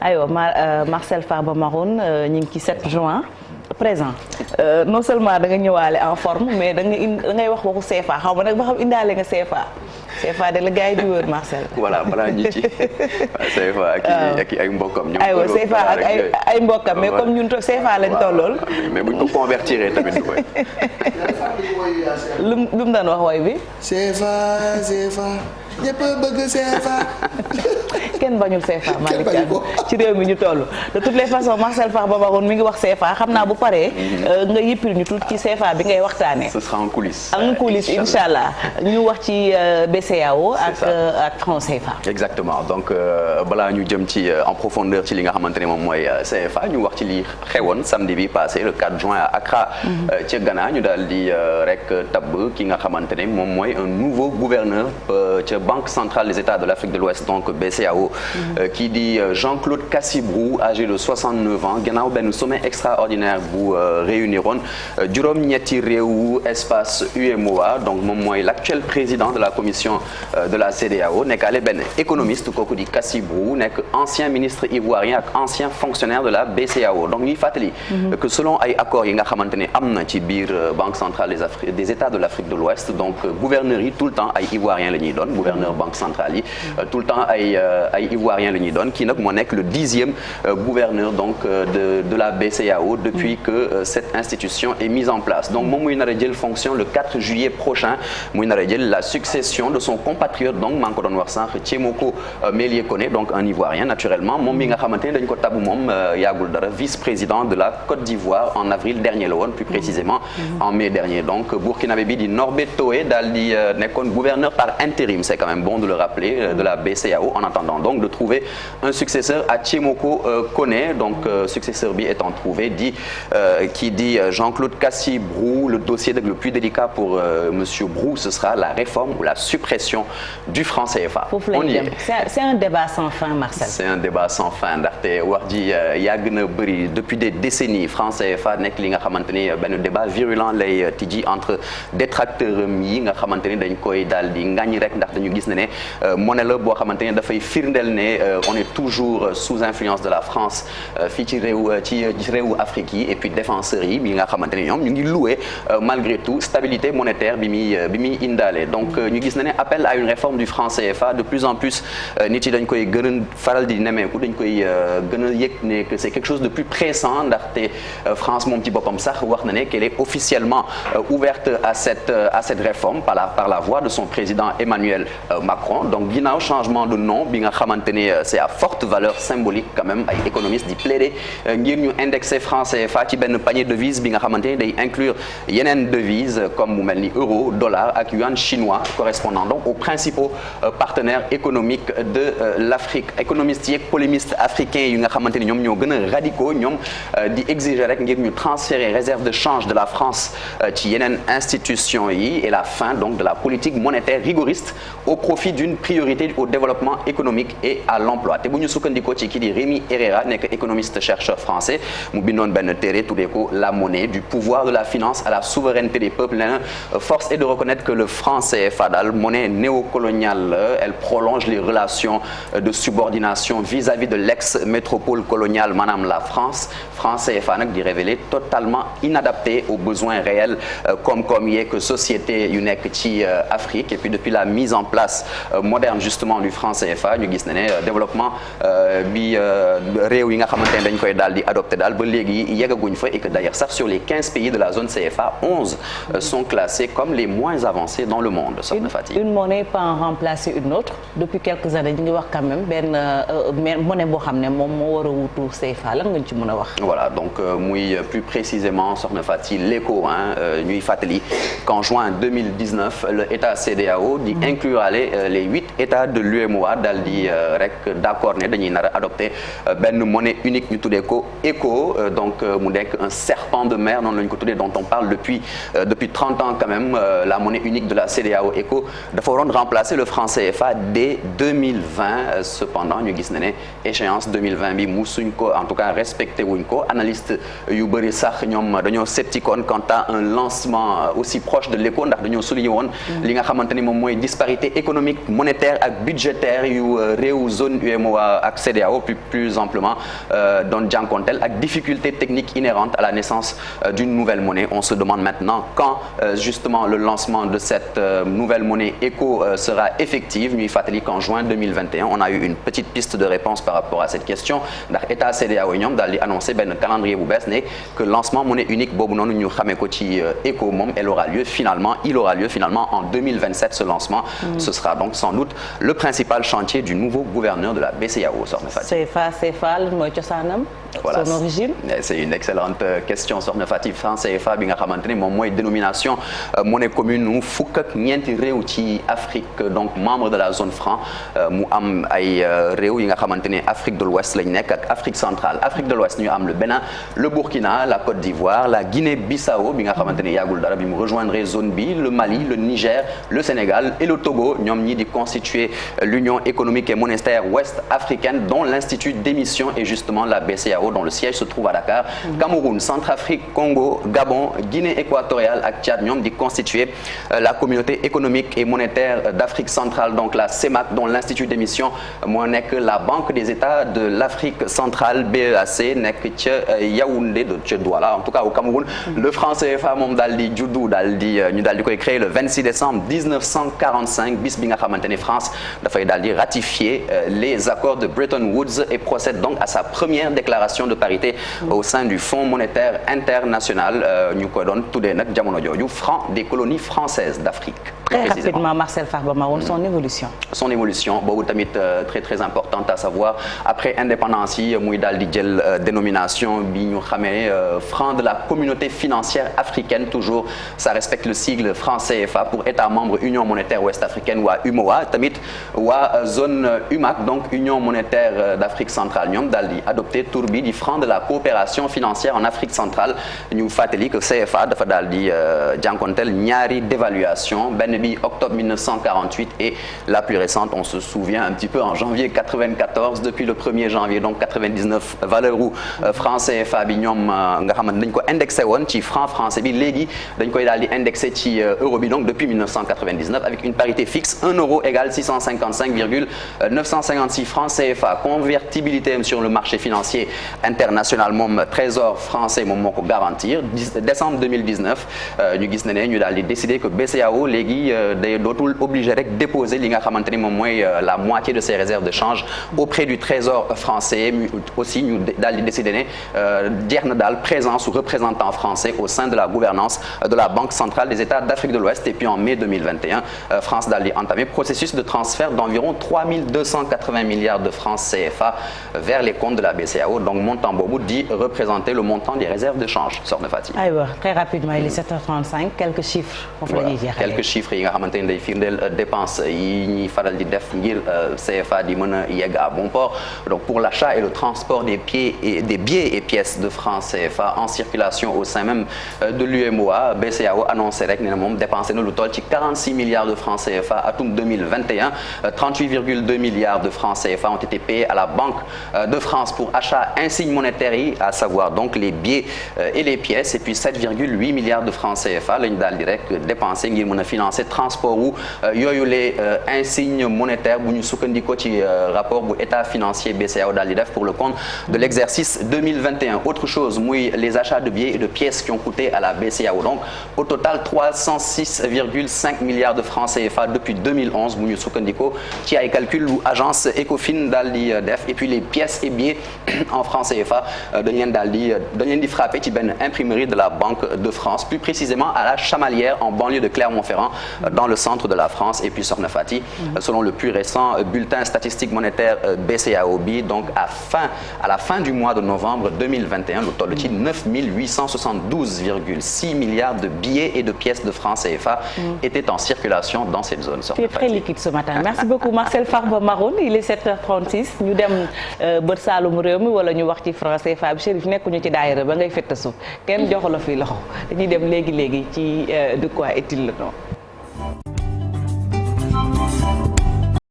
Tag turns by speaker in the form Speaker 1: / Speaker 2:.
Speaker 1: aywa Marcel Farba Maroun ñu ngi ci 7 juin présent non seulement da nga ñëwaale en forme mais da ngay wax waxu CFA xaw ma nag ba xam indaale nga CFA de la gars yi di wër Marcel.
Speaker 2: voilà balaa ñu ci CFA ak ay mbokkam.
Speaker 1: aywa CFA ak ay mbokkam mais comme ñun CFA lañ tollool.
Speaker 2: mais buñ ko convertir tamit du koy.
Speaker 1: lu mu daan wax woy bi.
Speaker 3: CFA ñëpp bëgg CFA.
Speaker 1: kenn bañul CFA Malick Thiam ci réew mi ñu toll de toutes les façons Marcel Farba Maroun mi ngi wax CFA xam naa bu paree nga yippil ñu tuuti ci CFA bi ngay waxtaanee.
Speaker 2: ce sera en coulisses.
Speaker 1: en coulisses incha allah ñu wax ci BCEAO ak franc CFA.
Speaker 2: exactement donc balaa ñu jëm ci en profondeur ci li nga xamante ne moom mooy CFA ñu wax ci li xewoon samedi bi passé le 4 juin à Accra. ca Ghana ñu daal di rek tabb ki nga xamante ne moom mooy un nouveau gouverneur ca Banque centrale des États de l'Afrique de l'Ouest donc BCEAO. qui dit Jean-Claude Cassibrou âgé de 69 ans gannaaw benn sommet extraordinaire bu réuniroon juróom-ñetti réewu espace UEMOA donc moom mooy l'actuel président de la commission de la CEDEAO nekkaale benn économiste kooku di Cassibrou nekk ancien ministre ivoirien ak ancien fonctionnaire de la BCEAO donc ñuy fàttali que selon ay accords yi nga xamante ne am na ci biir Banque centrale des États de l'Afrique de l'Ouest donc gouverneurs yi tout le temps ay ivoiriens la ñuy doon gouverneur banque centrale yi tout le temps ay ivoirien la ñuy doon kii nag moo nekk le 10e gouverneur donc de la BCEAO depuis que cette institution est mise en place donc moom muy nar a jël fonction le 4 juillet prochain muy nar a jël la succession de son compatriote donc maa ngi ko doon wax sànq Tchémoko Mélié Koné donc un ivoirien naturellement moom mi nga xamante ne dañ ko tabu moom yàggul dara vice-président de la Côte d'Ivoire en avril dernier la woon plus précisément en mai dernier donc burkinabé bi di Norbert Toé daal di nekkoon gouverneur par intérim c'est quand même bon de le rappeler de la BCEAO en attendant donc de trouver un successeur à Tchémoko Koné donc successeur bi étant trouvé qui dit Jean-Claude Cassibrou le dossier le plus délicat pour monsieur Brou ce sera la réforme ou la suppression du franc CFA.
Speaker 1: on y est c'est un débat sans fin Marcel.
Speaker 2: c'est un débat sans fin ndaxte wax ji yàgg na bëri depuis des décennies franc CFA nekk li nga xamante ni benn débat virulent lay tijji entre détracteurs yi nga xamante ni dañ koy daal di ngàññi rek ndax dañu gis ne monnaie la boo xamante ni dafay firndeel ne on est toujours sous influence de la France fii ci réewu Afrique yi et puis défenseurs yi nga xamante ni ñoom ñu ngi loué malgré tout stabilité monétaire bi muy indaale donc ñu gis ne appel à une réforme du franc CFA de plus en plus nit yi dañ koy gën a faral di nemeeku dañ koy gën a yëg ne que c'est quelque chose de plus pressant ndaxte France moom ci boppam sax wax na ne qu'elle est officiellement ouverte à cette réforme par la voix de son président Emmanuel Macron donc ginnaaw changement de nom bi nga xamante ne c'est à forte valeur symbolique quand même ay économistes di plaider ngir ñu indexer franc CFA ci benn panier de devises bi nga xamante ne day inclure yeneen devises comme mu mel ni euro dollar ak yuan chinois correspondant donc aux principaux partenaires économiques de l'Afrique économistes yeeg polémistes africains yi nga xamante ni ñoom ñoo gën a radicaux ñoom di exiger rek ngir ñu transférer réserve de change de la France ci yeneen institutions yi et la fin donc de la politique monétaire rigoriste au profit d'une priorité au développement économique et à l'emploi te bu ñu sukkandikoo ci kii di Rémi Herrera nekk économiste chercheur français mu bindoon benn téere tuddee ko la monnaie du pouvoir de la finance à la souveraineté des peuples nee na force est de reconnaître que le franc CFA daal monnaie néocoloniale elle prolonge les relations de subordination vis-à-vis de l'ex-métropole coloniale maanaam la France franc CFA nag di révéler totalement inadapté aux besoins réels comme yeeg société yu nekk ci Afrique et puis depuis la mise en place moderne justement du franc CFA ñu gis ne développement bi réew yi nga xamante ne dañ koy daal di adopté daal ba léegi yeggaguñ fa et que d'ailleurs sax sur les 15 pays de la zone CFA 11 sont classés comme les moins avancés dans le monde. Soxna Fati.
Speaker 1: Une monnaie peut en remplacer une autre depuis quelques années ñu ngi wax quand même benn monnaie boo xam ne moom moo war a wutu CFA lan nga ci mën a wax.
Speaker 2: voilà donc muy plus précisément Soxna Fati l'écho ñuy fàttali qu'en juin 2019 le État CEDEAO di inclure les 8 États de l'UEMOA daal di rek d'accord ne dañuy nar a adopté benn monnaie unique ñu tuddee ko ECO donc mu nekk un serpent de mer noonu la ñu ko tuddee dont on parle depuis 30 ans quand même la monnaie unique de la CEDEAO ECO dafa waroon remplacer le franc CFA dès 2020 cependant ñu gis ne échéance 2020 bi musuñ ko en tout cas respecté wuñ ko analyste yu bëri sax ñoom dañoo scepticoon quant à un lancement aussi proche de l'ECO ndax dañoo souligné woon li nga xamante ni moom mooy disparité économique monétaire ak budgétaire yu réew zone UEMOA ak CEDEAO plus amplement doon jànkonteel ak difficulté technique inhérente à la naissance d'une nouvelle monnaie. On se demande maintenant quand justement le lancement de cette nouvelle monnaie ECO sera effective. Ñuy fàttali qu'en juin 2021 on a eu une petite piste de réponse par rapport à cette question ndax état CEDEAO ñoom daal di annoncé benn calendrier bu bees ne que lancement monnaie unique boobu noonu ñu xamee ko ci ECO moom il aura lieu finalement en 2027 ce lancement. Ce sera donc sans doute le principal chantier du nouveau gouverneur de la BCEAO. Soxna Fati.
Speaker 1: CFA lan mooy cosaanam.
Speaker 2: Voilà.
Speaker 1: Son origine.
Speaker 2: C'est une excellente question Soxna Fati. franc CFA bi nga xamante ne moom mooy dénomination monnaie commune mu fukk ak ñeenti réew ci Afrique donc membre de la zone franc mu am ay réew yi nga xamante ne Afrique de l'Ouest lañ nekk ak Afrique centrale. Afrique de l'Ouest ñu am le Bénin, le Burkina, la Côte d'Ivoire, la Guinée-Bissau bi nga xamante ne yàggul dara bi mu rejoindre zone bi, le Mali, le Niger, le Sénégal et le Togo ñoom ñi di constituer l'Union économique et monétaire ouest africaine dont l'institut d'émission est justement la BCEAO dont le siège se trouve à Dakar. Cameroun, Centrafrique, Congo, Gabon, Guinée équatoriale ak Tchad ñoom di constituer la communauté économique et monétaire d'Afrique centrale donc la CEMAC dont l'institut d'émission moo nekk la Banque des États de l'Afrique centrale BEAC nekk ca Yaoundé ca Douala en tout cas au Cameroun. Le franc CFA moom daal di juddu ñu daal di koy créer le 26 décembre 1945 bis bi nga xamante ne France dafay daal di ratifier les accords de Bretton Woods et procède donc à sa première déclaration de parité au sein du Fonds monétaire international ñu ko doon tuddee nag jamono jooju franc des colonies françaises d'Afrique.
Speaker 1: Très rapidement Marcel Farba Maroun son évolution
Speaker 2: boobu tamit très importante à savoir après indépendance yi muy daal di jël dénomination bi ñu xamee franc de la communauté financière africaine toujours ça respecte le sigle franc CFA pour États membres Union monétaire ouest africaine waa UMOA tamit waa zone UMAC donc Union monétaire d'Afrique centrale ñoom daal di adopté tur bi di franc de la coopération financière en Afrique centrale ñu fàttali que CFA dafa daal di jànkonteel ñaari dévaluation benn bi octobre 1948 et la plus récente on se souvient un petit peu en janvier 94 depuis le 1er janvier donc 99 valeur u franc CFA bi ñoom nga xamante dañ ko indexé woon ci franc français bi léegi dañ koy daal di indexé ci euro bi donc depuis 1999 avec une parité fixe 1 euro égale 655,956 francs CFA convertibilité sur le marché financier international moom trésor français moom moo ko garantir décembre 2019 ñu gis ne ñu daal di décider que BCEAO léegi day dootul obligé rek déposer li nga xamante ni moom mooy la moitié de ses réserves de change auprès du trésor français aussi ñu daal di décider ne jeex na daal présence ou représentant français au sein de la gouvernance de la Banque centrale des États d'Afrique de l'Ouest et puis en mai 2021 France daal di entamé processus de transfert d'environ 3280 milliards de francs CFA vers les comptes de la BCEAO donc montant boobu di représenter le montant des réserves de change Soxna Fati.
Speaker 1: aywa très rapidement il est 7h35 quelques chiffres.
Speaker 2: Voilà quelques chiffres yi nga xamante ne day firndeel dépenses yi ñuy faral di def ngir CFA di mën a yegg à bon port donc pour l'achat et le transport des billets et pièces de francs CFA en circulation au sein même de l'UEMOA BCEAO annoncé rek ne moom dépensé na lu toll ci 46 milliards de francs CFA atum 2021 38,2 milliards de francs CFA ont été payés à la Banque de France pour achat insignes monétaires yi à savoir donc les billets et les pièces et puis 7,8 milliards de francs CFA lañu daal di rek dépensé ngir mën a financer transport wu yooyu les insignes monétaires bu ñu sukkandikoo ci rapport bu état financier BCEAO daal di def pour le compte de l'exercice 2021 autre chose muy les achats de billets et de pièces qui ont coûté à la BCEAO donc au total 306,5 milliards de francs CFA depuis 2011 bu ñu sukkandikoo ci ay calcul lu agence Ecofin daal di def et puis les pièces et billets en francs CFA dañ leen di frappé ci benn imprimerie de la Banque de France plus précisément à la Chamalières en banlieue de Clermont-Ferrand dans le centre de la France et puis Soxna Fati selon le plus récent bulletin statistique monétaire BCEAO bi donc à la fin du mois de novembre 2021 lu toll ci 9872,6 milliards de billets et de pièces de francs CFA étaient en circulation dans cette zone.
Speaker 1: Tu es très liquide ce matin. Merci beaucoup Marcel Farba Maroun il est 7h36 ñu dem bët Saalum réew mi wala ñu wax ci franc CFA bi Chérif nekkuñu ci daayira ba ngay fett suuf kenn joxu la fii loxo dañuy dem léegi ci de quoi est-il le nom.